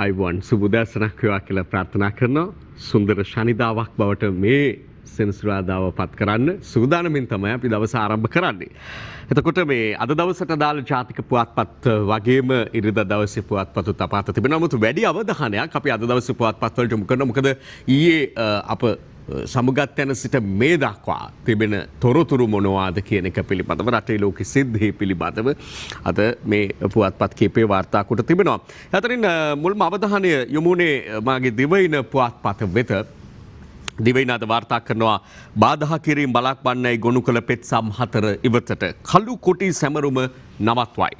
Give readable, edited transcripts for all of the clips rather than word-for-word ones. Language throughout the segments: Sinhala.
අයිවන් සුබුදෑසනක් වේවා කියලා ප්‍රාර්ථනා කරනවා. සුන්දර ශනිදාවක් බවට මේ සෙනසුරාදාව පත් කරන්න සූදානමින් තමයි අපි දවස ආරම්භ කරන්නේ. එතකොට මේ අද දවසට දාල ජාතික පුවත්පත් වගේම ඉරිදා දවසේ පුවත්පත් තපාත තිබෙනවා. නමුත් වැඩි අවධානයක් අපි අද දවසේ පුවත්පත් වලට යොමු කරනවා. මොකද ඊයේ අප සමුගත් යන සිට මේ දක්වා තිබෙන තොරතුරු මොනවාද කියන එක පිළිබඳව රටේ ලෝක සිද්ධි පිළිබඳව අද මේ පුවත්පත් කීපේ වාර්තා කොට තිබෙනවා. අතරින් මුල්ම අවධානය යොමුනේ මාගේ දිවයින පුවත්පත වෙත. දිවයින අද වාර්තා කරනවා බාධා කිරීම බලාපන්නයි ගොනු කළ පෙත්සම් 4 ඉවතට කළු කොටි සැමරුම නවත්වයි.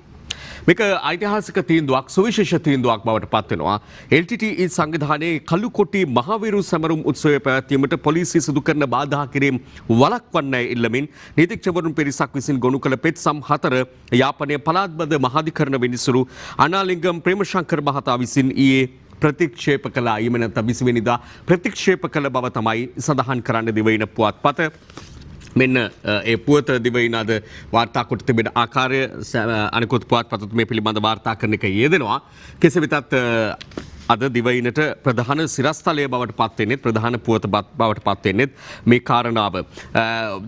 මේක ඓතිහාසික තීන්දුවක් සුවිශේෂ තීන්දුවක් බවට පත් වෙනවා. LTTE සංවිධානයේ කළුකොටි මහවිරු සැමරුම් උත්සවය පැවැත්වීමට පොලිසිය සිදු කරන බාධා කිරීම වළක්වන්නයි ඉල්ලමින් නීතිඥවරුන් පිරිසක් විසින් ගොනු කළ පෙත්සම් 4 යාපනයේ පළාත්බද මහාධිකරණ විනිසුරු අනාලිංගම් ප්‍රේමශංකර මහතා විසින් ඊයේ ප්‍රතික්ෂේප කළා. ඊම නැත්නම් 20 වෙනිදා ප්‍රතික්ෂේප කළ බව තමයි සඳහන් කරන්න දිවයින පුවත්පත. මෙන්න ඒ පුවත දිවයින අද වාර්තා කොට තිබෙන ආකාරය අනිකුත් පුවත්පතත් මේ පිළිබඳ වාර්තා කරන එක යෙදෙනවා. කෙසේ වෙතත් අද දිවයිනට ප්‍රධාන සිරස්තලය බවට පත් වෙන්නේ ප්‍රධාන පුවත බවට පත් වෙන්නේ මේ කාරණාව.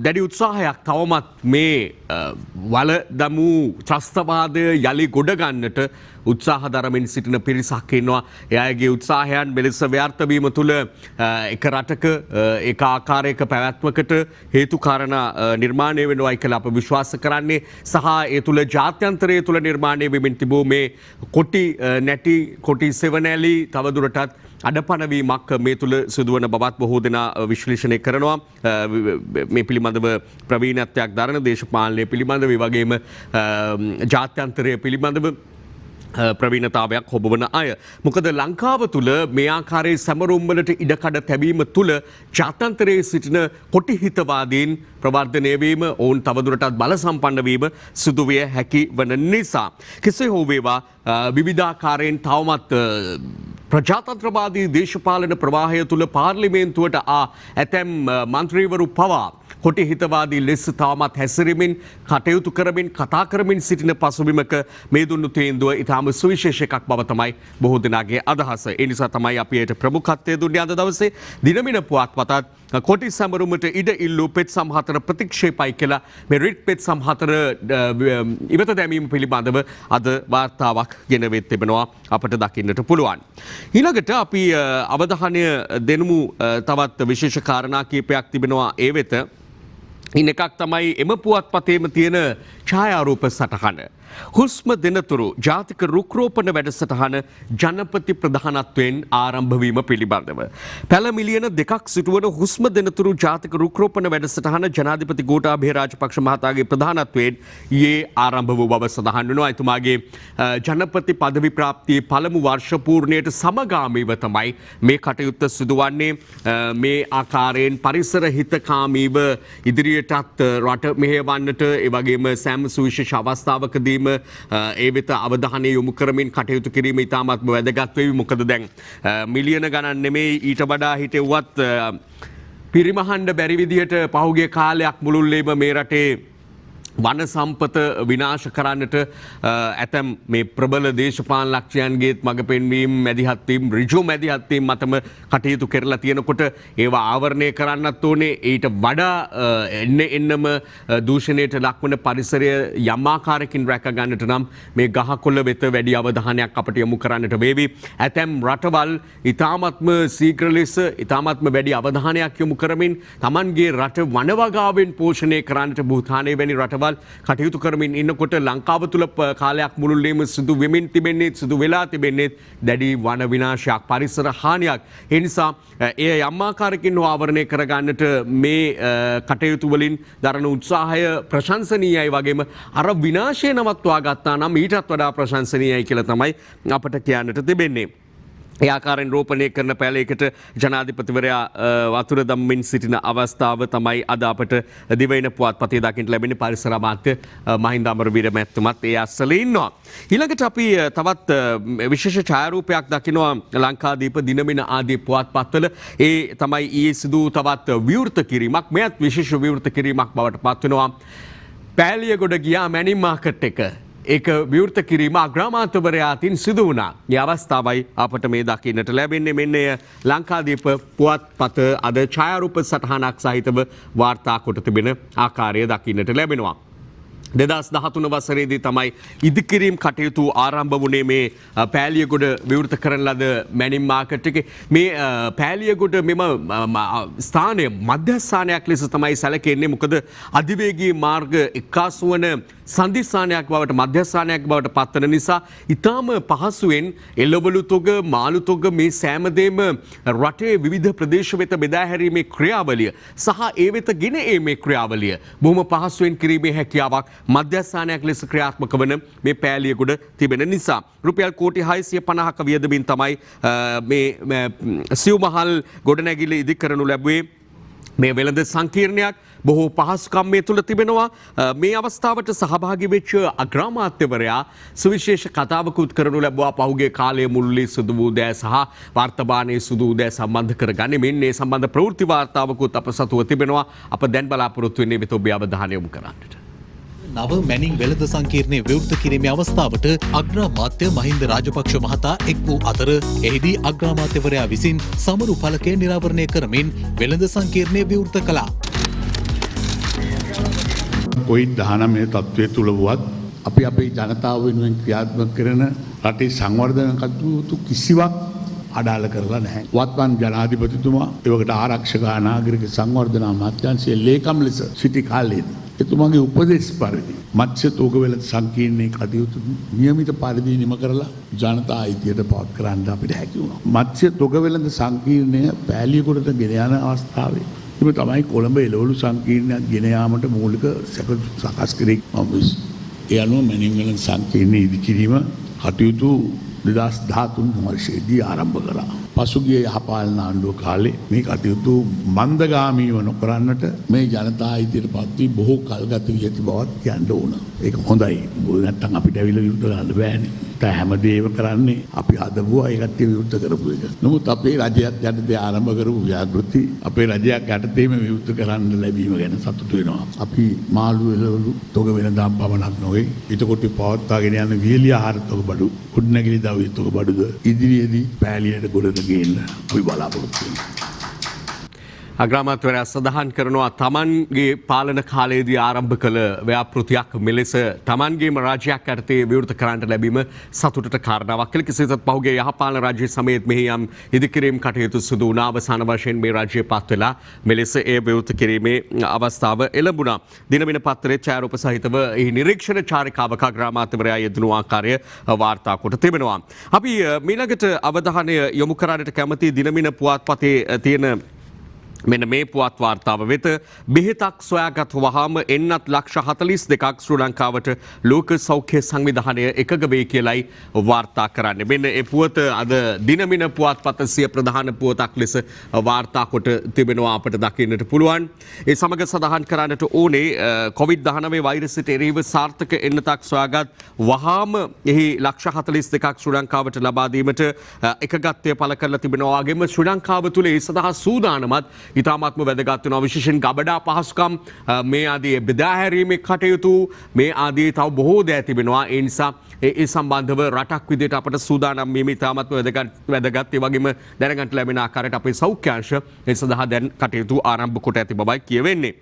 දැඩි උත්සාහයක් තවමත් මේ වල දමු ත්‍රස්තවාදය යලි ගොඩ ගන්නට උත්සාහ දරමින් සිටින පිරිසක් ඉන්නවා. එයාගේ උත්සාහයන් මෙලෙස ව්‍යර්ථ වීම තුළ එක රටක එක ආකාරයක පැවැත්මකට හේතු කාරණා නිර්මාණය වෙනවායි කියලා අප විශ්වාස කරන්නේ. සහ ඒ තුළ ජාත්‍යන්තරය තුළ නිර්මාණය වෙමින් තිබූ මේ කොටි නැටි කොටි සෙවණැලි තවදුරටත් අඩපණවීමක් මේ තුළ සිදුවන බවත් බොහෝ දෙනා විශ්ලේෂණය කරනවා. මේ පිළිබඳව ප්‍රවීණත්වයක් දරන දේශපාලනය පිළිබඳව ඒ වගේම ජාත්‍යන්තරය පිළිබඳව ප්‍රවීණතාවයක් හොබවන අය. මොකද ලංකාව තුළ මේ ආකාරයේ සැමරුම් වලට ඉඩකඩ තැබීම තුළ ජාත්‍යන්තරයේ සිටින කොටි හිතවාදීන් ප්‍රවර්ධනය වීම ඔවුන් තවදුරටත් බල සම්පන්න වීම සිදු විය හැකි වන නිසා කෙසේ හෝ වේවා විවිධාකාරයෙන් තවමත් ප්‍රජාතන්ත්‍රවාදී දේශපාලන ප්‍රවාහය තුළ පාර්ලිමේන්තුවට ඇතැම් මන්ත්‍රීවරු පවා කොටි හිතවාදී ලෙස තවමත් හැසිරෙමින් කටයුතු කරමින් කතා කරමින් සිටින පසුබිමක මේ දුන්නු තීන්දුව ඉතාම සුවිශේෂ එකක් බව තමයි බොහෝ දෙනාගේ අදහස. ඒ නිසා තමයි අපි ඒට ප්‍රමුඛත්වය දුන්නේ අද දවසේ. දිනමින පුවත්පතත් කොටි සැමරුමට ඉඩ ඉල්ලූ පෙත්සම් 4 ප්‍රතික්ෂේපයි කියලා මේ රිට් පෙත්සම් 4 ඉවත දැමීම පිළිබඳව අද වාර්තාවක් ගෙනවෙත් තිබෙනවා අපට දකින්නට පුළුවන්. ඊළඟට අපි අවධානය දෙනමු තවත් විශේෂ කාරණා කීපයක් තිබෙනවා ඒ වෙත. ඉන් එකක් තමයි එම පුවත්පතේම තියෙන ඡායාරූප සටහන. හුස්ම දෙනතුරු ජාතික රුක් රෝපණ වැඩසටහන ජනපති ප්‍රධානත්වයෙන් ආරම්භ වීම පිළිබඳව. පැල මිලියන 2ක් සිටුවන හුස්ම දෙනතුරු ජාතික රුක් රෝපණ වැඩසටහන ජනාධිපති ගෝඨාභය රාජපක්ෂ මහතාගේ ප්‍රධානත්වයෙන් ඊයේ ආරම්භ වූ බව සඳහන් වෙනවා. එතුමාගේ ජනපති පදවි ප්‍රාප්තියේ පළමු වර්ෂ පූර්ණයට සමගාමීව තමයි මේ කටයුත්ත සිදුවන්නේ. මේ ආකාරයෙන් පරිසර හිතකාමීව ඉදිරියටත් රට මෙහෙවන්නට ඒ වගේම සෑම සුවිශේෂ අවස්ථාවකදීම ඒ වෙත අවධානය යොමු කරමින් කටයුතු කිරීම ඉතාමත්ම වැදගත් වෙයි. මොකද දැන් මිලියන ගණන් නෙමෙයි ඊට වඩා හිටෙව්වත් පිරිමහන්න බැරි විදිහට පහුගිය කාලයක් මුළුල්ලේම මේ රටේ වන සම්පත විනාශ කරන්නට ඇතැම් මේ ප්‍රබල දේශපාලන ලක්ෂ්‍යයන්ගේත් මඟ පෙන්වීම මැදිහත් වීම ඍජු මැදිහත් වීම මතම කටයුතු කරලා තියෙනකොට ඒවා ආවරණය කරන්නත් ඕනේ. ඊට වඩා එන්නම දූෂණයට ලක්වන පරිසරය යම් ආකාරයකින් රැක ගන්නට නම් මේ ගහකොළ වෙත වැඩි අවධානයක් අපට යොමු කරන්නට වේවි. ඇතැම් රටවල් ඊ타මත්ම ශීඝ්‍ර ලෙස ඊ타මත්ම වැඩි අවධානයක් යොමු කරමින් Tamanගේ රට වනවගාවෙන් පෝෂණය කරන්නට භූතානයේ වැනි රටවල් කටයුතු කරමින් ඉන්නකොට ලංකාව තුළ කාලයක් මුළුල්ලේම සිදු වෙමින් තිබෙන්නේ සිදු වෙලා තිබෙන්නේ දැඩි වන විනාශයක් පරිසර හානියක්. ඒ නිසා එය යම් ආකාරයකින් ආවරණය කරගන්නට මේ කටයුතු වලින් දරන උත්සාහය ප්‍රශංසනීයයි. වගේම අර විනාශය නවත්වා ගත්තා නම් ඊටත් වඩා ප්‍රශංසනීයයි කියලා තමයි අපට කියන්නට තිබෙන්නේ. ඒ ආකාරයෙන් රෝපණය කරන පැලයකට ජනාධිපතිවරයා වතුර දම්මින් සිටින අවස්ථාව තමයි අද අපට දිවයින පුවත්පතේ දකින්න ලැබෙන්නේ. පරිසර අමාත්‍ය මහින්ද අමරවීර මැතිතුමත් ඒ අස්සල ඉන්නවා. ඊළඟට අපි තවත් විශේෂ ඡායාරූපයක් දකිනවා ලංකාදීප දිනමින ආදී පුවත්පත්වල. ඒ තමයි ඊයේ සිදු තවත් විවෘත කිරීමක්. මෙයත් විශේෂ විවෘත කිරීමක් බවට පත් වෙනවා. පෑලියගොඩ ගියා මැනින් මාකට් එක. ඒක විවෘත කිරීම අග්‍රාමාත්‍යවරයාටින් සිදු වුණා. මේ අවස්ථාවයි අපට මේ දකින්නට ලැබෙන්නේ. මෙන්න ලංකාදීප පුවත්පත අද ඡායාරූප සටහනක් සහිතව වාර්තා කොට තිබෙන ආකාරය දකින්නට ලැබෙනවා. 2013 වසරේදී තමයි ඉදිකිරීම් කටයුතු ආරම්භ වුණේ මේ පෑලියගොඩ විවෘත කරන ලද මැනින් මාකට් එකේ. මේ පෑලියගොඩ මෙම ස්ථානය මධ්‍යස්ථානයක් ලෙස තමයි සැලකෙන්නේ. මොකද අධිවේගී මාර්ග එක්කාසු වන සන්ධිස්ථානයක් බවට මධ්‍යස්ථානයක් බවට පත්වන නිසා ඊටාම පහසුවෙන් එළවලු තොග මාළු තොග මේ සෑම දෙම රටේ විවිධ ප්‍රදේශ වෙත බෙදා හැරීමේ ක්‍රියාවලිය සහ ඒ වෙත ගෙන ඒමේ ක්‍රියාවලිය බොහොම පහසුවෙන් කිරීමේ හැකියාවක් මධ්‍යස්ථානයක් ලෙස ක්‍රියාත්මක වන මේ පෑලියගොඩ තිබෙන නිසා රුපියල් කෝටි 650ක වියදමින් තමයි මේ සිව්මහල් ගොඩනැගිල්ල ඉදි කරනු ලැබුවේ. මේ වෙළඳ සංකීර්ණයක් බොහෝ පහසුකම් මේ තුළ තිබෙනවා. මේ අවස්ථාවට සහභාගී වෙච්ච අග්‍රාමාත්‍යවරයා සුවිශේෂ කතාවකුත් කරනු ලැබුවා. පහුගිය කාලයේ මුළුල්ලේ සිදු වූ දෑ සහ වර්තමානයේ සිදු වූ දෑ සම්බන්ධ කරගනිමින් මේ සම්බන්ධ ප්‍රවෘත්ති වාර්තාවකුත් අප සතුව තිබෙනවා. අප දැන් බලාපොරොත්තු වෙන්නේ වෙත ඔබේ අවධානය යොමු කරන්නට. නව මැනින් වෙළඳ සංකීර්ණයේ විවෘත කිරීමේ අවස්ථාවට අග්‍රාමාත්‍ය මහින්ද රාජපක්ෂ මහතා එක් වූ අතර එහිදී අග්‍රාමාත්‍යවරයා විසින් සමරු ඵලකය නිරාවරණය කරමින් වෙළඳ සංකීර්ණය විවෘත කළා. COVID-19 තත්ත්වයේ තුල වුවත් අපි අපේ ජනතාව වෙනුවෙන් ක්‍රියාත්මක කරන රටේ සංවර්ධන කටයුතු කිසිවක් අඩාල කරලා නැහැ. වත්මන් ජනාධිපතිතුමා ඒවකට ආරක්ෂක නාගරික සංවර්ධන අමාත්‍යාංශයේ ලේකම් ලෙස සිටි කාලයේදී එතුමාගේ උපදෙස් පරිදි මත්ස්‍ය තෝග වෙළඳ සංකීර්ණයේ කටයුතු නියමිත පරිදි නිම කරලා ජනතා අයිතියට පවත් කරන්න අපිට හැකි වුණා. මත්ස්‍ය තෝග වෙළඳ සංකීර්ණය පෑලියගොඩට ගෙන යන අවස්ථාවේ එම තමයි කොළඹ එළවලු සංකීර්ණයක් ගෙන යාමට මූලික සකස් කරේ මම. ඒ අනුව මැනින් වෙළඳ සංකීර්ණය ඉදිකිරීම කටයුතු 2013 වර්ෂයේදී ආරම්භ කළා. පසුගිය යහපාලන ආණ්ඩුව කාලේ මේ කටයුතු මන්දගාමීව නොකරන්නට මේ ජනතා අයිතියට පත් වී බොහෝ කල් ගත වී ඇති බවත් කියන්න ඕන. ඒක හොඳයි. මොකද නැත්තම් අපිට ඇවිල්ලා විරුද්ධ කරන්න බෑනේ. ඒ හැමදේම කරන්නේ අපි හදපුවා ඒ කට්ටිය විරුද්ධ කරපු එක. නමුත් අපේ රජයත් යටතේ ආරම්භ කරපු ව්‍යාපෘති අපේ රජයක් යටතේම විරුද්ධ කරන්න ලැබීම ගැන සතුටු වෙනවා. අපි මාළු එළවලු තොග වෙනදාම් පමණක් නොවේ. ඊටකොට පවත්වාගෙන යන වියලි ආහාර තොග බඩු කුඩනැගිලි දවි තොග බඩුද ඉදිරියේදී පෑලියට ගොඩට ගේන්න අපි බලාපොරොත්තු වෙනවා. අග්‍රාමාත්‍යවරයා සඳහන් කරනවා තමන්ගේ පාලන කාලයේදී ආරම්භ කළ ව්‍යාපෘතියක් මෙලෙස තමන්ගේම රාජ්‍යයක් යටතේ විවෘත කරන්නට ලැබීම සතුටට කාරණාවක් කියලා. කෙසේත් පහුගිය යහපාලන රාජ්‍ය සමයේත් මෙහි යම් ඉදිකිරීම් කටයුතු සිදු වුණා. අවසාන වශයෙන් මේ රාජ්‍යය පත් වෙලා මෙලෙස ඒ විවෘත කිරීමේ අවස්ථාව එළඹුණා. දිනවින පත්‍රයේ ඡායාරූප සහිතව එහි නිරීක්ෂණ චාරිකාවක අග්‍රාමාත්‍යවරයා යෙදුණු ආකාරය වාර්තා කොට තිබෙනවා. අපි ඊළඟට අවධානය යොමු කරන්නට කැමති දිනමින පුවත්පතේ තියෙන මෙන්න මේ පුවත් වාර්තාව වෙත බෙහෙතක් සොයාගත් වහාම එන්නත් ලක්ෂ 42ක් ශ්‍රී ලංකාවට ලෝක සෞඛ්‍ය සංවිධානය එකග වේ කියලයි වාර්තා කරන්නේ. මෙන්න ඒ පුවත අද දිනමින පුවත්පත සිය ප්‍රධාන පුවතක් ලෙස වාර්තා කොට තිබෙනවා අපට දකින්නට පුළුවන්. ඒ සමග සඳහන් කරන්නට ඕනේ COVID-19 වෛරසයට එරෙහිව සාර්ථක එන්නතක් සොයාගත් වහාම එහි ලක්ෂ 42ක් ශ්‍රී ලංකාවට ලබා දීමට එකගත්වය පළ කරලා තිබෙනවා. වගේම ශ්‍රී ලංකාව තුළ ඒ සඳහා සූදානමත් ඉතාමත්ම වැදගත් වෙනවා. විශේෂයෙන් ගබඩා පහසුකම් මේ ආදී බෙදා හැරීමේ කටයුතු මේ ආදී තව බොහෝ දෑ තිබෙනවා. ඒ නිසා ඒ සම්බන්ධව රටක් විදිහට අපට සූදානම් වීම ඉතාමත්ම වැදගත්. ඒ වගේම දැනගන්න ලැබෙන ආකාරයට අපේ සෞඛ්‍ය අංශ ඒ සඳහා දැන් කටයුතු ආරම්භ කොට ඇති බවයි කියවෙන්නේ.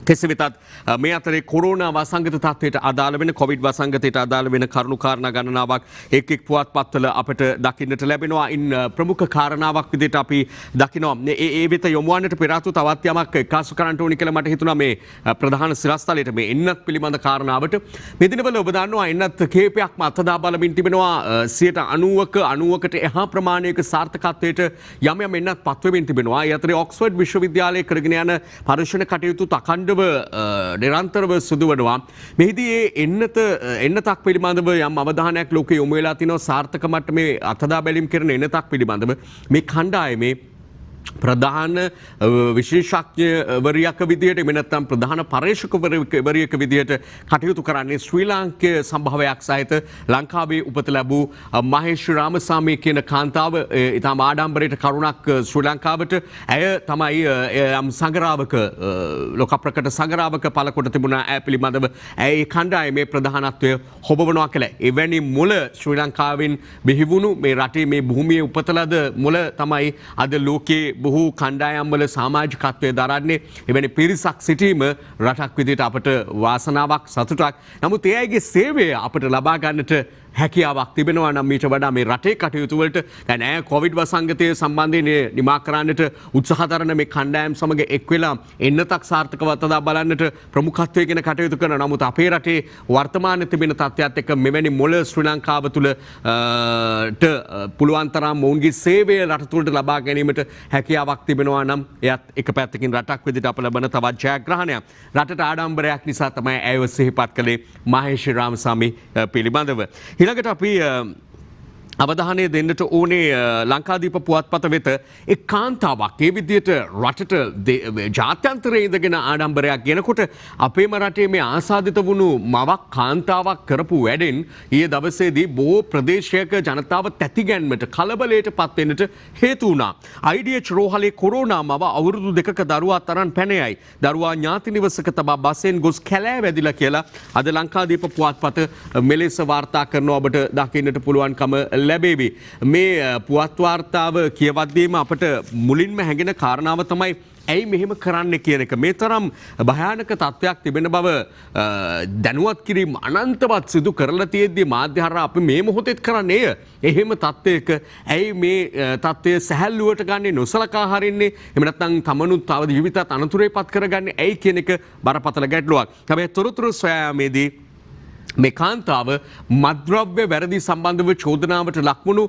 කෙසේ වෙතත් මේ අතරේ කොරෝනා වසංගත තත්ත්වයට අදාළ වෙන කොවිඩ් වසංගතයට අදාළ වෙන කරුණු කාරණා ගණනාවක් එක් එක් පුවත්පත්වල අපට දකින්නට ලැබෙනවා. ඉන් ප්‍රමුඛ කාරණාවක් විදිහට අපි දකිනවා ඒ වෙත යොමු වන්නට පෙර ආතු තවත් යමක් එක්කාසු කරන්න ඕනි කියලා මට හිතුණා මේ ප්‍රධාන සිරස්තලයට මේ එන්නත් පිළිබඳ කාරණාවට. මේ දිනවල ඔබ දන්නවා එන්නත් කේපයක්ම අත්දා බලමින් තිබෙනවා 90%ක 90කට එහා ප්‍රමාණයක සාර්ථකත්වයට යම් යම් එන්නත් පත්වෙමින් තිබෙනවා. ඒ අතරේ ඔක්ස්ෆර්ඩ් විශ්වවිද්‍යාලයේ කරගෙන යන පරීක්ෂණ කටයුතු තකණ්ඩ නිරන්තරව සිදුවනවා. මෙහිදී එන්නතක් පිළිබඳව යම් අවධානයක් ලෝකයේ යොමු වෙලා තිනවා. සාර්ථක මට්ටමේ අත්දා බැලීම් කරන එන්නතක් පිළිබඳව මේ කණ්ඩායමේ ප්‍රධාන විශේෂඥවරියක විදිහට එමෙ නැත්නම් ප්‍රධාන පර්යේෂකවරියක විදිහට කටයුතු කරන්නේ ශ්‍රී ලාංකේය සම්භාවයක් සහිත ලංකාවේ උපත ලැබූ මහේෂ් රාමසාමී කියන කාන්තාව ඉතාම ආඩම්බරයට කරුණක් ශ්‍රී ලංකාවට ඇය තමයි යම් සංගරාවක ලෝක ප්‍රකට සංගරාවක පළකොට තිබුණා ඇය පිළිබඳව ඇය කණ්ඩායමේ ප්‍රධානත්වය හොබවනවා කියලා. එවැනි මුල ශ්‍රී ලංකාවෙන් බිහි වුණු මේ රටේ මේ භූමියේ උපත ලද මුල තමයි අද ලෝකයේ බොහෝ කණ්ඩායම්වල සමාජිකත්වය දරන්නේ. එවැනි පිරිසක් සිටීම රටක් විදිහට අපට වාසනාවක් සතුටක්. නමුත් ඒ අයගේ සේවය අපට ලබා ගන්නට හැකියාවක් තිබෙනවා නම් මීට වඩා මේ රටේ කටයුතු වලට දැන් ඇය කොවිඩ් වසංගතය සම්බන්ධයෙන් නිමා කරන්නට උත්සාහ දරන මේ කණ්ඩායම් සමග එක් වෙලා එන්නතක් සාර්ථකව අතදා බලන්නට ප්‍රමුඛත්වයේගෙන කටයුතු කරන නමුත් අපේ රටේ වර්තමානයේ තිබෙන තත්ත්වයත් එක්ක මෙවැනි මොළ ශ්‍රී ලංකාව තුළ පුළුවන් තරම් මොවුන්ගේ සේවය රට තුළට ලබා ගැනීමට හැකියාවක් තිබෙනවා නම් එයත් එක පැත්තකින් රටක් විදිහට අප ලබන තවත් ජයග්‍රහණයක්. රටට ආඩම්බරයක් නිසා තමයි ඇයව සිහිපත් කළේ මහේෂ් රාමසාමී පිළිබඳව. ඊළඟට අපි අවධානය දෙන්නට ඕනේ ලංකාදීප පුවත්පත වෙත එක් කාන්තාවක් ඒ විදිහට රටට ජාත්‍යන්තරයේ ඉඳගෙන ආඩම්බරයක් ගෙනකොට අපේම රටේ මේ ආසාදිත වුණු මවක් කාන්තාවක් කරපු වැඩෙන් ඊයේ දවසේදී බොහෝ ප්‍රදේශයක ජනතාව තැතිගැන්මට කලබලයට පත් වෙන්නට හේතු වුණා. IDH රෝහලේ කොරෝනා මව අවුරුදු 2ක දරුවා තරන් පැනයයි. දරුවා ඥාති නිවසක තබා බසෙන් ගොස් කැලෑ වැදිලා කියලා අද ලංකාදීප පුවත්පත මෙලෙස වාර්තා කරනවා. ඔබට දකින්නට පුළුවන්කම ලැබේවි. මේ පුවත් වාර්තාව කියවද්දීම අපට මුලින්ම හැඟෙන කාරණාව තමයි ඇයි මෙහෙම කරන්න කියන එක. මේ තරම් භයානක තත්ත්වයක් තිබෙන බව දැනුවත් කිරීම අනන්තවත් සිදු කරලා තියෙද්දී මාධ්‍ය හරහා අපි මේ මොහොතේත් කරන්නේ එහෙම තත්ත්වයක ඇයි මේ තත්ත්වය සැහැල්ලුවට ගන්නේ නොසලකා හරින්නේ එහෙම නැත්නම් තමනුත් තව ජීවිතත් අනතුරේපත් කරගන්නේ ඇයි කියන එක බරපතල ගැටලුවක්. හැබැයි තොරතුරු සොයාමේදී මේ කාන්තාව මද්‍රව්‍ය වැරදි සම්බන්ධව චෝදනාවට ලක්වුණු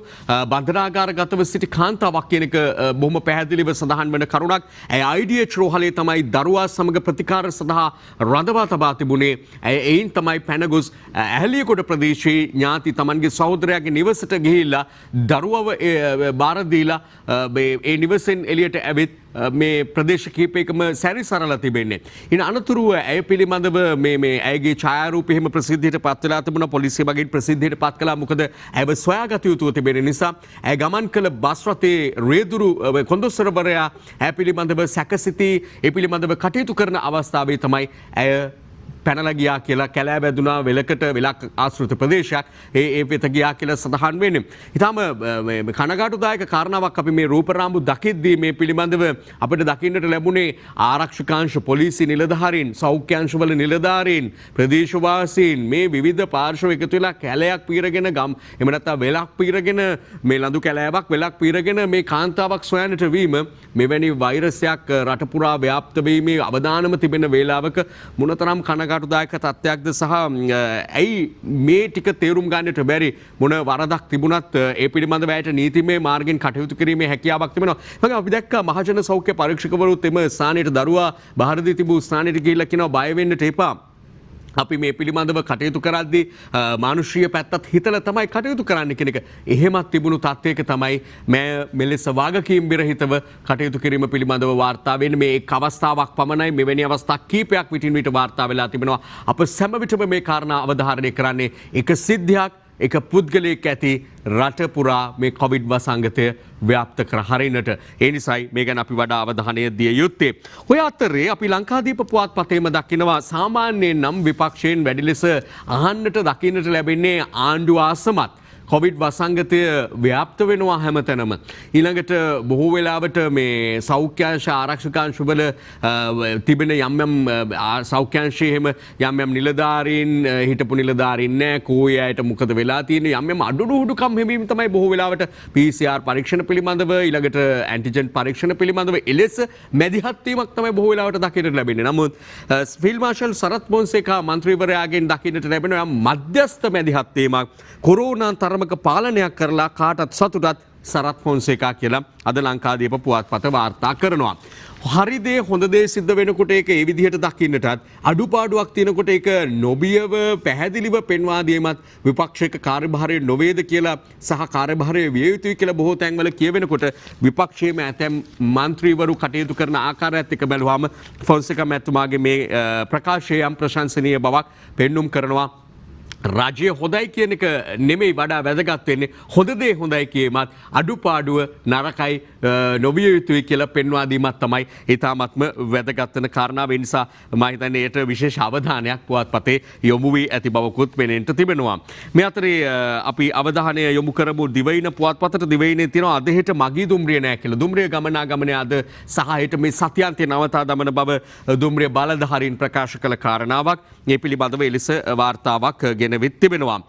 බන්ධනාගාරගතව සිටි කාන්තාවක් කියන එක බොහොම පැහැදිලිව සඳහන් වන කරුණක්. ඇය IDH රෝහලේ තමයි දරුවා සමග ප්‍රතිකාර සඳහා රඳවා තබා තිබුණේ. ඇය එයින් තමයි පැනගොස් ඇහැලියගොඩ ප්‍රදේශයේ ඥාති තමන්ගේ සහෝදරයාගේ නිවසට ගිහිල්ලා දරුවව බාර දීලා ඒ නිවසෙන් එළියට ඇවිත් මේ ප්‍රදේශ කීපයකම සැරිසරලා තිබෙන්නේ. ඉන් අනතුරුව ඇය පිළිබඳව මේ ඇයගේ ඡායාරූප එහෙම ප්‍රසිද්ධියට පත් වෙලා තිබුණා. පොලිසිය මගින් ප්‍රසිද්ධියට පත් කළා. මොකද ඇයව සොයාගත යුතුව තිබෙන නිසා ඇය ගමන් කළ බස් රථයේ රේදුරු කොන්දොස්තරවරයා ඇය පිළිබඳව සැකසිතී ඒ පිළිබඳව කටයුතු කරන අවස්ථාවේ තමයි ඇය පැනලා ගියා කියලා කැලෑ වැදුනා වෙලකට වෙලක් ආශ්‍රිත ප්‍රදේශයක් ඒ වෙත ගියා කියලා සඳහන් වෙන්නේ. ඊටම කනගාටුදායක කාරණාවක් අපි මේ රූපරාමු දකිද්දී මේ පිළිබඳව අපිට දකින්නට ලැබුණේ ආරක්ෂකාංශ පොලිසිය නිලධාරීන් සෞඛ්‍යාංශවල නිලධාරීන් ප්‍රදේශවාසීන් මේ විවිධ පාර්ශ්ව එකතු වෙලා කැලයක් පීරගෙන ගම් එහෙම නැත්නම් වෙලක් පීරගෙන මේ ලඳු කැලෑවක් වෙලක් පීරගෙන මේ කාන්තාවක් සොයන්නට වීම මෙවැනි වෛරසයක් රට පුරා ව්‍යාප්ත වීමේ අවදානම තිබෙන වේලාවක මොනතරම් කනගාටුදායක තත්ත්වයක්ද සහ ඇයි මේ ටික තේරුම් ගන්නට බැරි මොන වරදක් තිබුණත් ඒ පිළිබඳව ඇයට නීතිමය මාර්ගෙන් කටයුතු කිරීමේ හැකියාවක් තිබෙනවා. මම අපි දැක්කා මහජන සෞඛ්‍ය පරීක්ෂකවරුත් එම ස්ථානයට දරුවා බාර දී තිබූ ස්ථානයට ගිහිල්ලා කියනවා බය වෙන්නට එපා. අපි මේ පිළිබඳව කටයුතු කරද්දී මානුෂීය පැත්තත් හිතලා තමයි කටයුතු කරන්න කියන එක. එහෙමත් තිබුණු තත්ත්වයක තමයි මෙලෙස වාගකීම් විරහිතව කටයුතු කිරීම පිළිබඳව වාර්තා වෙන්නේ. මේ එක් අවස්ථාවක් පමණයි. මෙවැනි අවස්ථා කීපයක් විටින් විට වාර්තා වෙලා තිබෙනවා. අප සෑම විටම මේ කාරණා අවධාරණය කරන්නේ එක සිද්ධියක් එක පුද්ගලයෙක් ඇති රට පුරා මේ කොවිඩ් වසංගතය ව්‍යාප්ත කර හරින්නට. ඒ නිසායි මේ ගැන අපි වඩා අවධානය දිය යුත්තේ. ඔය අතරේ අපි ලංකාදීප පුවත්පතේම දකිනවා සාමාන්‍යයෙන් නම් විපක්ෂයෙන් වැඩි ලෙස අහන්නට දකින්නට ලැබෙන්නේ ආණ්ඩුව අසමත් කොවිඩ් වසංගතය ව්‍යාප්ත වෙනවා හැමතැනම. ඊළඟට බොහෝ වෙලාවට මේ සෞඛ්‍යාංශ ආරක්ෂකාංශවල තිබෙන යම් යම් සෞඛ්‍යාංශයේ එහෙම යම් යම් නිලධාරීන් හිටපු නිලධාරීන් නැහැ. කෝයි අයට මොකද වෙලා තියෙන්නේ යම් යම් අඩුඩුකම් හැමීම තමයි බොහෝ වෙලාවට PCR පරීක්ෂණ පිළිබඳව ඊළඟට ඇන්ටිජන් පරීක්ෂණ පිළිබඳව එලෙස මැදිහත් වීමක් තමයි බොහෝ වෙලාවට දකින්නට ලැබෙන්නේ. නමුත් ෆීල්ඩ් මාර්ෂල් සරත් පොන්සේකා මන්ත්‍රීවරයාගෙන් දකින්නට ලැබෙනවා මධ්‍යස්ථ මැදිහත් වීමක් කොරෝනා තරමක පාලනයක් කරලා කාටත් සතුටත් සරත් ෆොන්සේකා කියලා අද ලංකාදීප පුවත්පත වාර්තා කරනවා. හරි දේ හොඳ දේ සිද්ධ වෙනකොට ඒක ඒ විදිහට දකින්නටත් අඩුපාඩුවක් තියෙනකොට ඒක නොබියව පැහැදිලිව පෙන්වා දීමත් විපක්ෂයක කාර්යභාරය නොවේද කියලා සහ කාර්යභාරය විය යුතුයි කියලා බොහෝ තැන්වල කියවෙනකොට විපක්ෂයේම ඇතැම් මන්ත්‍රීවරු කටයුතු කරන ආකාරයත් එක්ක බැලුවාම ෆොන්සේකා මැතිතුමාගේ මේ ප්‍රකාශය යම් ප්‍රශංසනීය බවක් පෙන්눔 කරනවා. රජය හොඳයි කියන එක නෙමෙයි වඩා වැදගත් වෙන්නේ හොඳ දේ හොඳයි කියමත් අඩුපාඩුව නරකයි නොවිය යුතුයි කියලා පෙන්වා දීමක් තමයි ඊටාත්ම වැදගත් වෙන කාරණාව. ඒ නිසා මම හිතන්නේ ඒට විශේෂ අවධානයක් පුවත්පතේ යොමු වී ඇති බවකුත් වෙනෙන්න තිබෙනවා. මේ අතරේ අපි අවධානය යොමු කරමු දිවයින පුවත්පතට. දිවයිනේ තියෙනවා අද හෙට මගී දුම්රිය නැහැ කියලා. දුම්රිය ගමනාගමනය අද සහ හෙට මේ සත්‍යාන්තයේ නවතා දමන බව දුම්රිය බලධාරීන් ප්‍රකාශ කළ කාරණාවක්. මේ පිළිබඳව එලෙස වාර්තාවක් ගෙන වෙත් තිබෙනවා.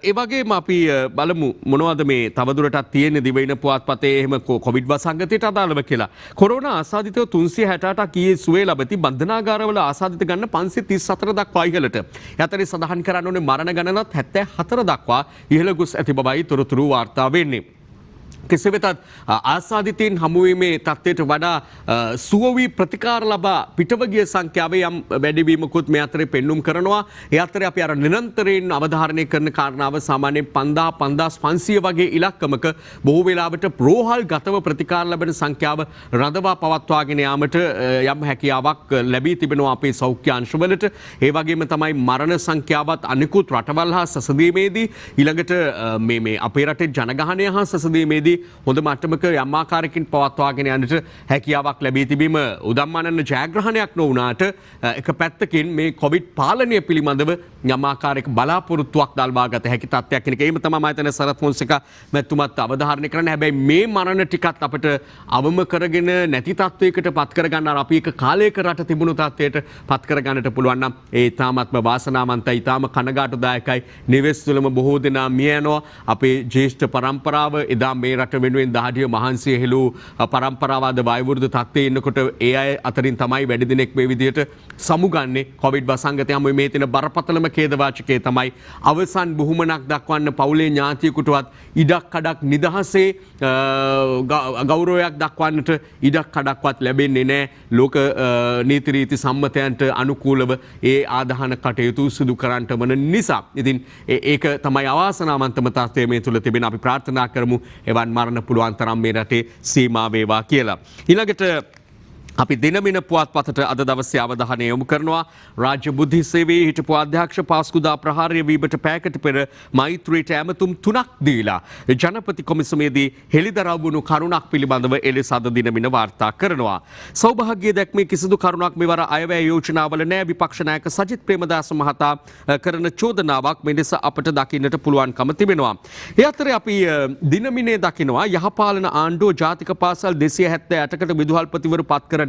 ඒ වගේම අපි බලමු මොනවද මේ තවදුරටත් තියෙන දිවයින පුවත්පතේ එහෙම කොවිඩ් වසංගතයට අදාළව කියලා. කොරෝනා ආසාදිතව 368ක් ඊයේ සුවය ලබති. බන්ධනාගාරවල ආසාදිත ගන්න 534 දක්වා ඉහළට. යතරේ සඳහන් කරන්න ඕනේ මරණ ගණනත් 74 දක්වා ඉහළ ගොස් ඇති බවයි තොරතුරු වාර්තා වෙන්නේ. කෙසේ වෙතත් ආසාදිතයින් හමුවීමේ තත්ත්වයට වඩා සුව වී ප්‍රතිකාර ලබා පිටව ගිය සංඛ්‍යාව යම් වැඩිවීමකුත් මේ අතරේ පෙන්눔 කරනවා. ඒ අතරේ අපි අර නිරන්තරයෙන් අවධාරණය කරන කාරණාව සාමාන්‍යයෙන් 5500 වගේ ඉලක්කමක බොහෝ වෙලාවට ප්‍රෝහල් ගතව ප්‍රතිකාර ලැබෙන සංඛ්‍යාව රඳවා පවත්වාගෙන යාමට යම් හැකියාවක් ලැබී තිබෙනවා අපේ සෞඛ්‍ය අංශවලට. ඒ වගේම තමයි මරණ සංඛ්‍යාවත් අනිකුත් රටවල් හා සැසඳීමේදී ඊළඟට මේ අපේ රටේ ජනගහනය හා සැසඳීමේදී හොඳ මට්ටමක යම් ආකාරයකින් පවත්වාගෙන යන්නට හැකියාවක් ලැබී තිබීම උදම්මනන ජයග්‍රහණයක් නොවුනාට එක පැත්තකින් මේ කොවිඩ් පාලනය පිළිබඳව යම් ආකාරයක බලාපොරොත්තුවක් දල්වා ගත හැකි තත්ත්වයක් කෙනෙක්. ඒම තමයි මම හිතන්නේ සරත් ෆොන්සේකා මැතිතුමත් අවධාරණය කරන්නේ. හැබැයි මේ මරණ ටිකත් අපිට අවම කරගෙන නැති තත්වයකට පත් කරගන්න අර අපි එක කාලයක රට තිබුණු තත්වයට පත් කරගන්නට පුළුවන් නම් ඒ තාමත්ම වාසනාවන්තයි, තාම කනගාටුදායකයි. නිවෙස් තුළම බොහෝ දෙනා මිය යනවා. අපේ ජ්‍යෙෂ්ඨ පරම්පරාව එදා මේ රට වෙනුවෙන් දහඩිය මහන්සිය හෙළූ පරම්පරාවාද වයෝවෘද්ධ තත්ත්වයේ ඉන්නකොට ඒ අය අතරින් තමයි වැඩි දිනෙක මේ විදිහට සමුගන්නේ. කොවිඩ් වසංගතය හැම මේ තියෙන බරපතලම ඛේදවාචකයේ තමයි අවසන් බුහුමනක් දක්වන්න පවුලේ ඥාතියෙකුටවත් ඉඩක් කඩක් නිදහසේ ගෞරවයක් දක්වන්නට ඉඩක් කඩක්වත් ලැබෙන්නේ නැහැ. ලෝක නීති රීති සම්මතයන්ට අනුකූලව ඒ ආදාහන කටයුතු සිදු කරන්නට වන නිසා. ඉතින් ඒක තමයි අවාසනාවන්තම තත්ත්වය මේ තුල තිබෙන. අපි ප්‍රාර්ථනා කරමු එවන් මරණ පුළුවන් තරම් මේ රටේ සීමා වේවා කියලා. ඊළඟට අපි දිනමින පුවත්පතට අද දවසේ අවධානය යොමු කරනවා. රාජ්‍ය බුද්ධි සේවයේ හිටපු අධ්‍යක්ෂ පාස්කුදා ප්‍රහාරය වීමට පැයකට පෙර මෛත්‍රීට ඇමතුම් 3ක් දීලා ජනපති කොමිසමේදී හෙළිදරව් වුණු කරුණක් පිළිබඳව එලෙස අද දිනමින වාර්තා කරනවා. සෞභාග්‍ය දැක්මේ කිසිදු කරුණක් මෙවර අයවැය යෝජනාවල නෑ. විපක්ෂ નાයක සජිත් ප්‍රේමදාස මහතා කරන චෝදනාවක් මෙලෙස අපට දකින්නට පුළුවන්කම තිබෙනවා. ඒ අතරේ අපි දිනමිනේ දකිනවා යහපාලන ආණ්ඩුව ජාතික පාසල් 278කට විදුහල්පතිවරු පත් කර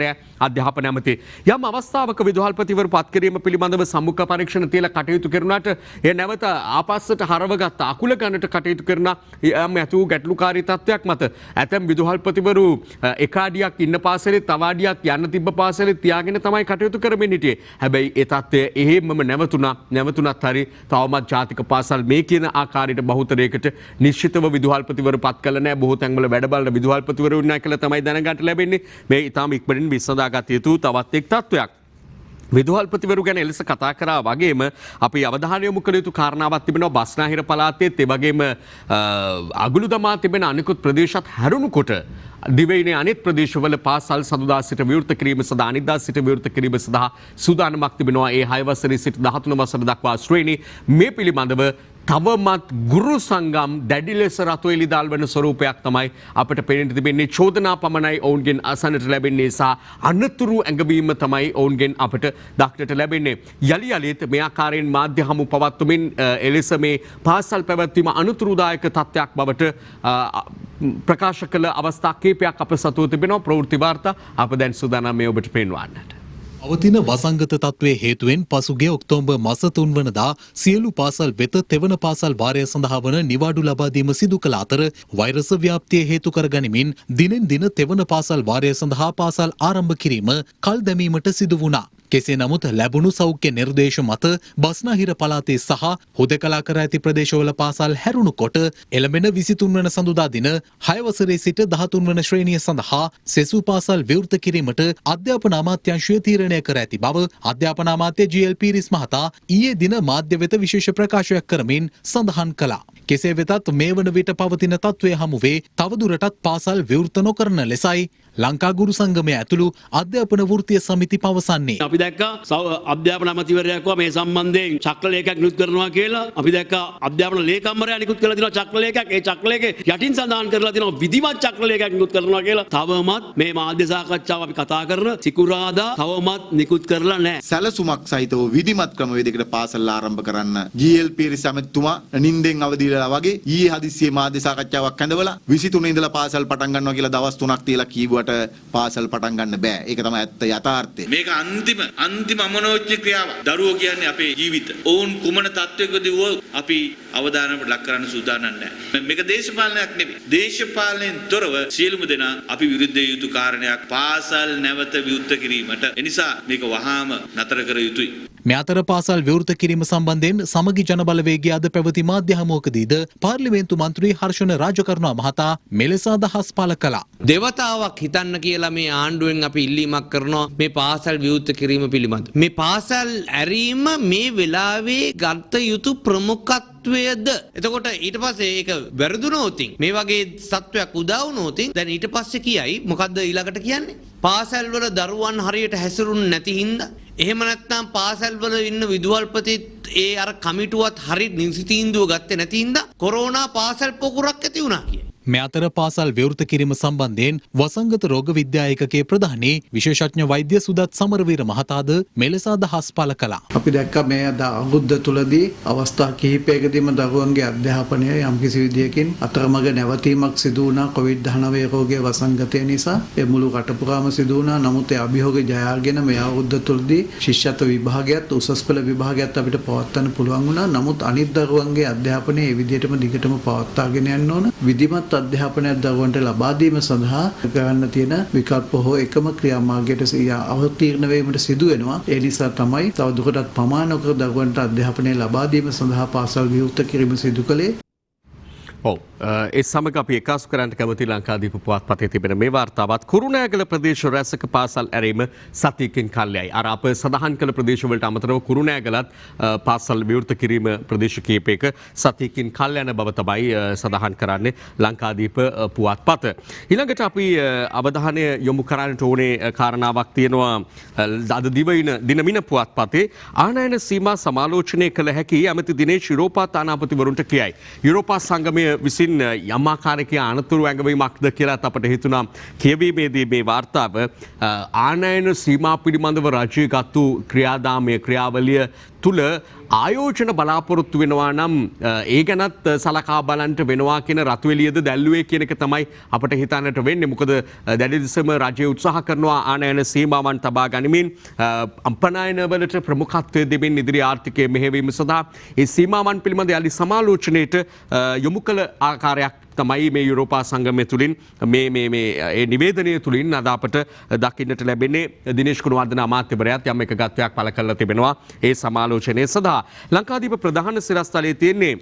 අධ්‍යාපන ඇමති යම් අවස්ථාවක විදුහල්පතිවරු පත් කිරීම පිළිබඳව සම්මුඛ පරීක්ෂණ තියලා කටයුතු කරනාට එය නැවත ආපස්සට හරවගත් අකුල ගන්නට කටයුතු කරන යම් ඇතු ගැටලුකාරී තත්ත්වයක් මත ඇතැම් විදුහල්පතිවරු එක අඩියක් ඉන්න පාසලේ තව අඩියක් යන්න තිබ්බ පාසලේ තියාගෙන තමයි කටයුතු කරමින් හිටියේ. හැබැයි ඒ තත්ත්වය එහෙමම නැවතුණත් හරි තවමත් ජාතික පාසල් මේ කියන ආකාරයට බහුතරයකට නිශ්චිතව විදුහල්පතිවරු පත් කළ නැහැ. බොහෝ තැන්වල වැඩ බලන විදුහල්පතිවරු ඉන්නා කියලා තමයි දැනගන්න ලැබෙන්නේ. මේ ඊටාම ඉක්මනින් විසඳාගත යුතු තවත් එක් තත්ත්වයක්. විදුහල්පතිවරු ගැන එලෙස කතා කරා වගේම අපි අවධානය යොමු කළ යුතු කාරණාවක් තිබෙනවා බස්නාහිර පළාතේත් ඒ වගේම අගුළු දමා තිබෙන අනිකුත් ප්‍රදේශත් හැරුණුකොට දිවයිනේ අනෙක් ප්‍රදේශවල පාසල් සඳුදා සිට විවෘත කිරීම සඳහා අනිද්දා සිට විවෘත කිරීම සඳහා සූදානමක් තිබෙනවා. ඒ 6 වසරේ සිට 13 වසර දක්වා ශ්‍රේණි මේ පිළිබඳව තවමත් ගුරු සංගම් දැඩි ලෙස රතු එළිදල් වන ස්වරූපයක් තමයි අපිට පේන්න තිබෙන්නේ. චෝදනා පමණයි ඔවුන්ගෙන් අසන්නට ලැබෙන්නේ සහ අනතුරු ඇඟවීම තමයි ඔවුන්ගෙන් අපිට දක්නට ලැබෙන්නේ. යලි යලිත් මේ ආකාරයෙන් මාධ්‍ය හමු පවත්වමින් එලෙස මේ පාසල් පැවැත්වීම අනතුරුදායක තත්ත්වයක් බවට ප්‍රකාශ කළ අවස්ථා කිහිපයක් අප සතුව තිබෙනවා. ප්‍රවෘත්ති වාර්තා අප දැන් සූදානම් මේ ඔබට පෙන්වන්නට. පවතින වසංගත තත්ත්වයේ හේතුවෙන් පසුගිය ඔක්තෝබර් මාස 3 වනදා සියලු පාසල් වෙත තෙවන පාසල් වාරය සඳහා වන නිවාඩු ලබා දීම සිදු කළ අතර වෛරස ව්‍යාප්තිය හේතු කරගනිමින් දිනෙන් දින තෙවන පාසල් වාරය සඳහා පාසල් ආරම්භ කිරීම කල් දැමීමට සිදු වුණා. කෙසේ නමුත් ලැබුණු සෞඛ්‍ය නිර්දේශ මත බස්නාහිර පළාතේ සහ හුදකලා කර ඇති ප්‍රදේශවල පාසල් හැරුණු කොට එළඹෙන 23 වන සඳුදා දින 6 වසරේ සිට 13 වන ශ්‍රේණිය සඳහා සෙසු පාසල් විවෘත කිරීමට අධ්‍යාපන අමාත්‍යාංශය තීරණය කර ඇති බව අධ්‍යාපන අමාත්‍ය ජී.එල්. පීරිස් මහතා ඊයේ දින මාධ්‍ය වෙත විශේෂ ප්‍රකාශයක් කරමින් සඳහන් කළා. කෙසේ වෙතත් මේ වන විට පවතින තත්ත්වය හමුවේ තවදුරටත් පාසල් විවෘත නොකරන ලෙසයි ලංකා ගුරු සංගමය ඇතුළු අධ්‍යාපන වෘත්තීය සමිති පවසන්නේ. අපි දැක්කා අධ්‍යාපන අමාත්‍යවරයෙක් මේ සම්බන්ධයෙන් චක්‍රලේඛයක් නිකුත් කරනවා කියලා. අපි දැක්කා අධ්‍යාපන ලේකම්වරයා නිකුත් කරලා තියෙනවා චක්‍රලේඛයක්. ඒ චක්‍රලේඛේ යටින් සඳහන් කරලා තියෙනවා විධිමත් චක්‍රලේඛයක් නිකුත් කරනවා කියලා. තවමත් මේ මාධ්‍ය සාකච්ඡාව අපි කතා කරන සිකුරාදා තවමත් නිකුත් කරලා නැහැ. සැලසුමක් සහිතව විධිමත් ක්‍රමවේදයකට පාසල් ආරම්භ කරන්න ජී.එල්. පීරිස් ඇමතිතුමා නිින්දෙන් අවදිලා වගේ ඊයේ හදිස්සියේ මාධ්‍ය සාකච්ඡාවක් ඇඳවලා 23 ඉඳලා පාසල් පටන් ගන්නවා කියලා දවස් 3ක් තියලා කීවුවට පාසල් පටන් ගන්න බෑ. ඒක තමයි ඇත්ත යථාර්ථය. මේක අන්තිම අමනෝච්ච ක්‍රියාවක්. දරුවෝ කියන්නේ අපේ ජීවිත. ඔවුන් කුමන තත්වයකදී වුව අපි අවධානයට ලක් කරන්න සූදානම් නැහැ. මේක දේශපාලනයක් නෙවෙයි. දේශපාලනයෙන් තොරව සියලුම දෙනා අපි විරුද්ධ යුතු කාරණයක් පාසල් නැවත විවෘත කිරීමට. ඒ නිසා මේක වහාම නතර කර යුතුයි. මේ අතර පාසල් විවෘත කිරීම සම්බන්ධයෙන් සමගි ජන බලවේගයේ අද පැවති මාධ්‍ය හමුවකදීද පාර්ලිමේන්තු මන්ත්‍රී හර්ෂණ රාජකරුණා මහතා මෙලෙස අදහස් පළ කළා. දෙවතාවක් හිතන්න කියලා මේ ආණ්ඩුවෙන් අපි ඉල්ලීමක් කරනවා මේ පාසල් විවෘත කිරීම පිළිබඳ. මේ පාසල් ඇරීම මේ වෙලාවේ ගත යුතු ප්‍රමුඛත්වයද. එතකොට ඊට පස්සේ ඒක වැරදුනොත් මේ වගේ සත්වයක් උදා වුණොත් දැන් ඊට පස්සේ කියයි මොකද්ද ඊළඟට කියන්නේ? පාසල් වල දරුවන් හරියට හැසිරුන්නේ නැති හින්දා එහෙම නැත්නම් පාසල් වල ඉන්න විදුහල්පතිත් ඒ අර කමිටුවත් හරි නිසි තීන්දුව ගත්තේ නැති හින්දා කොරෝනා පාසල් පොකුරක් ඇති වුණා කිය. මේ අතර පාසල් විවෘත කිරීම සම්බන්ධයෙන් වසංගත රෝග විද්‍යා ඒකකයේ ප්‍රධානී විශේෂඥ වෛද්‍ය සුදත් සමරවීර මහතාද මෙලෙස අදහස් පළ කළා. අපි දැක්ක මේ අවුරුද්ද තුලදී අවස්ථා කිහිපයකදීම දරුවන්ගේ අධ්‍යාපනය යම්කිසි විදියකින් අතරමඟ නැවතීමක් සිදු වුණා COVID-19 රෝගයේ වසංගතය නිසා. ඒ මුළු රට පුරාම සිදු වුණා. නමුත් ඒ අභියෝග ජයගෙන මේ අවුරුද්ද තුලදී ශිෂ්‍යත්ව විභාගයත් උසස් පෙළ විභාගයත් අපිට පවත්වන්න පුළුවන් වුණා. නමුත් අනිත් දරුවන්ගේ අධ්‍යාපනය ඒ විදිහටම දිගටම පවත්වාගෙන යන්න ඕන. විධිමත් අධ්‍යාපනයක් දරුවන්ට ලබා දීම සඳහා කරන්න තියෙන විකල්ප හෝ එකම ක්‍රියාමාර්ගයට අවතීර්ණ වීමට සිදු වෙනවා. ඒ නිසා තමයි තවදුරටත් ප්‍රමාණික දරුවන්ට අධ්‍යාපනය ලබා දීම සඳහා පාසල් විවෘත කිරීම සිදු කළේ. ඒ සමග අපි එකාසු කරන්නට කැමති ලංකාදීප පුවත්පතේ තිබෙන මේ වාර්තාවත් කුරුණෑගල ප්‍රදේශ රැසක පාසල් ඇරීම සතියකින් කල්යයි. අර අප සඳහන් කළ ප්‍රදේශවලට අමතරව කුරුණෑගලත් පාසල් විවෘත කිරීම ප්‍රදේශ කීපයක සතියකින් කල් යන බව තමයි සඳහන් කරන්නේ ලංකාදීප පුවත්පත. ඊළඟට අපි අවධානය යොමු කරන්නට ඕනේ කාරණාවක් තියෙනවා අද දිනමින පුවත්පතේ ආනයන සීමා සමාලෝචනය කළ හැකි ඇමති දිනේෂ් යුරෝපා තානාපතිවරුන්ට කියයි. යුරෝපා සංගමය විසින් යම් ආකාරයක අනතුරු ඇඟවීමක්ද කියලා අපට හිතුණා කියවීමේදී මේ වාර්තාව ආනයන සීමා පිළිබඳව රජය ගත්තු ක්‍රියාදාමය ක්‍රියාවලිය තුල ආයෝජන බලාපොරොත්තු වෙනවා නම් ඒ ගැනත් සලකා බලන්නට වෙනවා කියන රතු එළියද දැල්ුවේ කියන එක තමයි අපට හිතන්නට වෙන්නේ. මොකද දැඩි ලෙසම රජය උත්සාහ කරනවා ආනයන සීමාවන් තබා ගනිමින් අපනයන වලට ප්‍රමුඛත්වය දෙමින් ඉදිරි ආර්ථිකය මෙහෙයවීම සඳහා ඒ සීමාවන් පිළිබඳ යලි සමාලෝචනයට යොමු කළ ආකාරයක් තමයි මේ යුරෝපා සංගමය තුලින් මේ නිවේදනය තුලින් අද අපට දකින්නට ලැබෙන්නේ. දිනේෂ් ගුණවර්ධන අමාත්‍යවරයාත් යම් එකගත්වයක් පළ කරලා තිබෙනවා ඒ සමාලෝචනය සඳහා. ලංකාදීප ප්‍රධාන සිරස්තලයේ තියෙන්නේ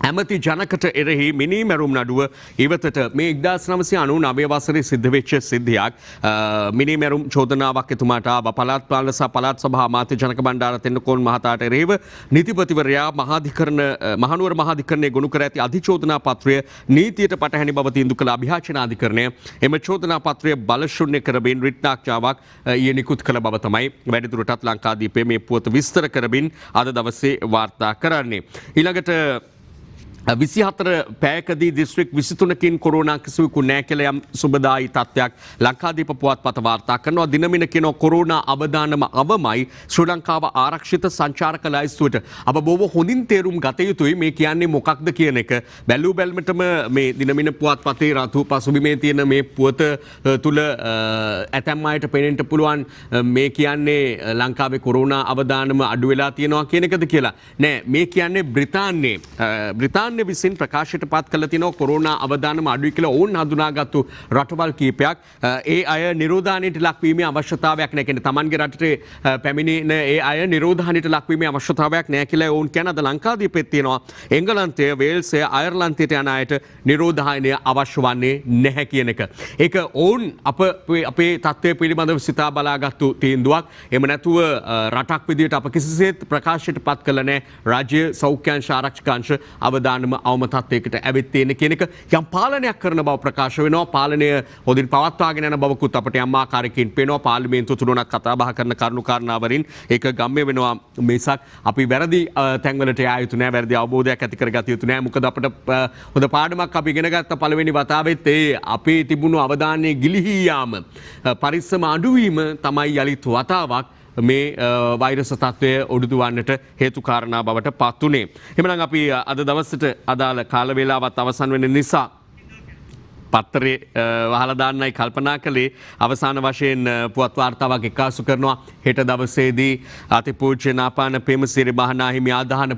ඇමති ජනකට එරෙහි මිනී මැරුම් නඩුව ඉවතට මේ 1999 වසරේ සිද්ධ වෙච්ච සිද්ධියක්. මිනී මැරුම් චෝදනාවක් එතුමාට ආව. පළාත් පාලන සහ පළාත් සභා අමාත්‍ය ජනක බණ්ඩාර තෙන්නකෝන් මහතාට එරෙහිව නීතිපතිවරයා මහනුවර මහාධිකරණයේ ගොනු කර ඇති අධිචෝදනා පත්‍රය නීතියට පටහැනි බව තීන්දුව කළ අභියාචන අධිකරණය එම චෝදනා පත්‍රය බලශූන්‍ය කරමින් රිට්නාක්ෂාවක් ඊයේ නිකුත් කළ බව තමයි වැඩිදුරටත් ලංකාදීපයේ මේ පුවත විස්තර කරමින් අද දවසේ වාර්තා කරන්නේ. ඊළඟට 24 පැයකදී දිස්ත්‍රික් 23කින් කොරෝනා කිසිවෙකු නැහැ කියලා යම් සුබදායි තත්ත්වයක් ලංකාදීප පුවත්පත වාර්තා කරනවා. දිනමින කියනවා කොරෝනා අවදානම අවමයි ශ්‍රී ලංකාව ආරක්ෂිත සංචාරක ලයිස්තුවට. අප බොහොම හොඳින් තේරුම් ගත යුතුයි මේ කියන්නේ මොකක්ද කියන එක. බැලූ බැලමටම මේ දිනමින පුවත්පතේ රතු පසුබිමේ තියෙන මේ පුවත තුල ඇතැම් අයට පෙනෙන්න පුළුවන් මේ කියන්නේ ලංකාවේ කොරෝනා අවදානම අඩු වෙලා තියෙනවා කියන එකද කියලා. නෑ මේ කියන්නේ බ්‍රිතාන්‍යයේ නිලධාරිය විසින් ප්‍රකාශයට පත් කළ තිනෝ කොරෝනා අවදානම අඩුයි කියලා ඔවුන් හඳුනාගත්තු රටවල් කීපයක් ඒ අය නිරෝධානයට ලක්වීමේ අවශ්‍යතාවයක් නැහැ. කියන්නේ තමන්ගේ රටේ පැමිණෙන ඒ අය නිරෝධානයට ලක්වීමේ අවශ්‍යතාවයක් නැහැ කියලා ඔවුන් කියන අද ලංකාදීපෙත් තියෙනවා. එංගලන්තය, වේල්සය, අයර්ලන්තයට යන අයට නිරෝධානය අවශ්‍ය වන්නේ නැහැ කියන එක. ඒක ඔවුන් අපේ තත්ත්වය පිළිබඳව සිතා බලාගත්තු තීන්දුවක්. එම නැතුව රටක් විදිහට අප කිසිසේත් ප්‍රකාශයට පත් කළ නැහැ. රාජ්‍ය සෞඛ්‍යාංශ ආරක්ෂකාංශ අවදානම අවම තත්ත්වයකට ඇවිත් තියෙන කියන එක යම් පාලනයක් කරන බව ප්‍රකාශ වෙනවා. පාලනය හොඳින් පවත්වාගෙන යන බවකුත් අපට යම් ආකාරයකින් පේනවා. පාර්ලිමේන්තුව තුනක් කතා බහ කරන කරුණු කාරණාවලින් ඒක ගම්ම්‍ය වෙනවා මිසක් අපි වැරදි තැන්වලට යා යුතු නැහැ. වැරදි අවබෝධයක් ඇති කරගත යුතු නැහැ. මොකද අපිට හොඳ පාඩමක් අපි ඉගෙන ගත්ත පළවෙනි වතාවෙත් ඒ අපේ තිබුණු අවධානයේ ගිලිහී යාම පරිස්සම අඩුවීම තමයි යලිත් වතාවක් මේ වෛරස තත්ත්වය ඔඩුදුවන්නට හේතු කාරණා බවට පත් වුණේ. එhmenan අපි අද දවසට අදාළ කාල වේලාවත් අවසන් වෙන නිසා පත්තරේ වහලා දාන්නයි කල්පනා කළේ. අවසාන වශයෙන් පුවත් වාර්තාවක් එක්කාසු කරනවා. හෙට දවසේදී අතිපූජ්‍ය නාපාන පේමසිරි මහනාහිමි ආදාන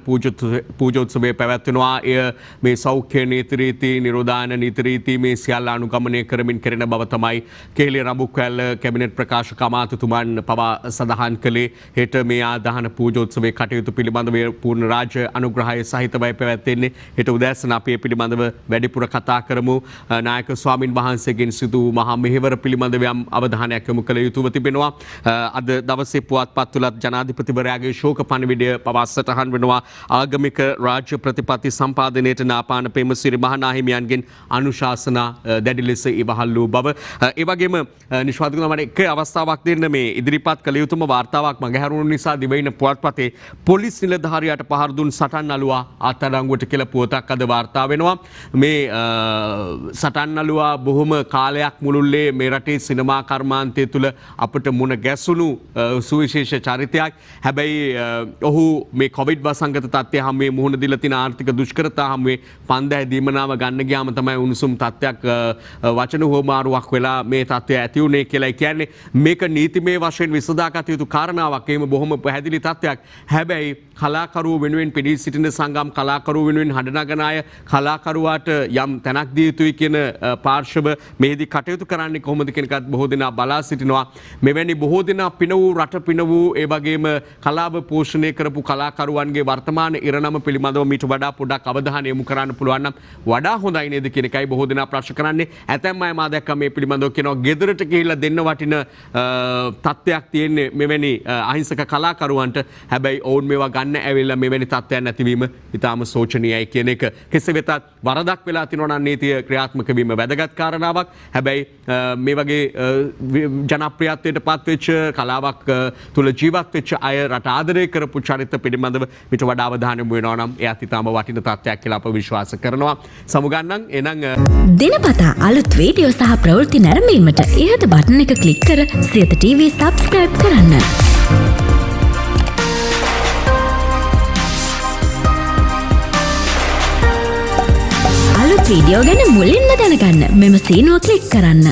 පූජෝත්සවය පැවැත්වෙනවා. එය මේ සෞඛ්‍ය නීති රීති, නිරෝධායන නීති රීති මේ සියල්ල අනුගමනය කරමින් කෙරෙන බව තමයි කේලිය රඹුක්වැල්ල කැබිනට් ප්‍රකාශක අමාත්‍යතුමන් පවා සඳහන් කළේ. හෙට මේ ආදාන පූජෝත්සවයේ කටයුතු පිළිබඳව පූර්ණ රාජ්‍ය අනුග්‍රහය සහිතවයි පැවැත්වෙන්නේ. හෙට උදෑසන අපි ඒ පිළිබඳව වැඩිපුර කතා කරමු. නායක ස්වාමින් වහන්සේගෙන් සිදු මහා මෙහෙවර පිළිබඳව යම් අවධානයක් යොමු කළ යුතුව තිබෙනවා. අද දවසේ පුවත්පත් තුලත් ජනාධිපතිවරයාගේ ශෝක පණිවිඩය පවා සටහන් වෙනවා. ආගමික රාජ්‍ය ප්‍රතිපත්ති සම්පාදනයට නාපාන පේමසිරි මහනාහිමියන්ගෙන් අනුශාසනා දැඩි ලෙස ඉවහල් වූ බව. ඒ වගේම නිෂ්පාදකතුමා මට එක අවස්ථාවක් දෙන්න මේ ඉදිරිපත් කළ යුතුම වාර්තාවක් මගහැරුණු නිසා දිවයින පුවත්පතේ පොලිස් නිලධාරියාට පහර දුන් සටන් නළුවා අත්අඩංගුවට කියලා පුවතක් අද වාර්තා වෙනවා. මේ සටන් නළුවා බොහොම කාලයක් මුළුල්ලේ මේ රටේ සිනමා කර්මාන්තය තුළ අපට මුණ ගැසුණු සුවිශේෂ චරිතයක්. හැබැයි ඔහු මේ කොවිඩ් වසංගත තත්ත්වය හැමේ මුහුණ දීලා තියෙන ආර්ථික දුෂ්කරතා හැමේ පන්දෑ දීමනාව ගන්න ගියාම තමයි උණුසුම් තත්ත්වයක් වචන හොමාරුවක් වෙලා මේ තත්ත්වය ඇති වුණේ කියලා කියන්නේ. මේක නීතිමය වශයෙන් විසඳාගත යුතු කාරණාවක්. ඒම බොහොම පැහැදිලි තත්ත්වයක්. හැබැයි කලාකරුවෝ වෙනුවෙන් පිළි සිටින සංගම්, කලාකරුවෝ වෙනුවෙන් හඬනගන අය, කලාකරුවාට යම් තැනක් දිය යුතුයි කියන පාර්ශව මෙහිදී කටයුතු කරන්නේ කොහොමද කියන එකත් බොහෝ දෙනා බලා සිටිනවා. මෙවැනි බොහෝ දෙනා පින වූ රට පින වූ ඒ වගේම කලාව පෝෂණය කරපු කලාකරුවන්ගේ වර්තමාන ඉරණම පිළිබඳව මීට වඩා පොඩක් අවධානය යොමු කරන්න පුළුවන් නම් වඩා හොඳයි නේද කියන එකයි බොහෝ දෙනා ප්‍රශ්න කරන්නේ. ඇතැම් අය මා දැක්කා මේ පිළිබඳව කියනවා ගෙදරට ගිහිල්ලා දෙන්න වටින තත්ත්වයක් තියෙන්නේ මෙවැනි අහිංසක කලාකරුවන්ට. හැබැයි ඔවුන් මේවා ගන්න ඇවිල්ලා මෙවැනි තත්ත්වයන් නැතිවීම ඉතාම සෝචනීයයි කියන එක. කෙසේ වෙතත් වරදක් වෙලා තිනවා නම් නීතිය ක්‍රියාත්මක වීම වැදගත් කාරණාවක්. හැබැයි මේ වගේ ජනප්‍රියත්වයට පත්වෙච්ච කලාවක් තුළ ජීවත් වෙච්ච අය රට ආදරය කරපු චරිත පිළිබඳව මිට වඩා අවධානය යොමු වෙනවා නම් එයත් ඉතාම වටින තත්ත්වයක් කියලා අප විශ්වාස කරනවා. සමුගන්නම් එහෙනම් දිනපතා අලුත් වීඩියෝ සහ ප්‍රවෘත්ති නැරඹීමට ඉහත බටන් එක ක්ලික් කර සියත TV subscribe කරන්න. අලුත් වීඩියෝ ගැන මුලින්ම දැනගන්න මෙම සීනුව ක්ලික් කරන්න.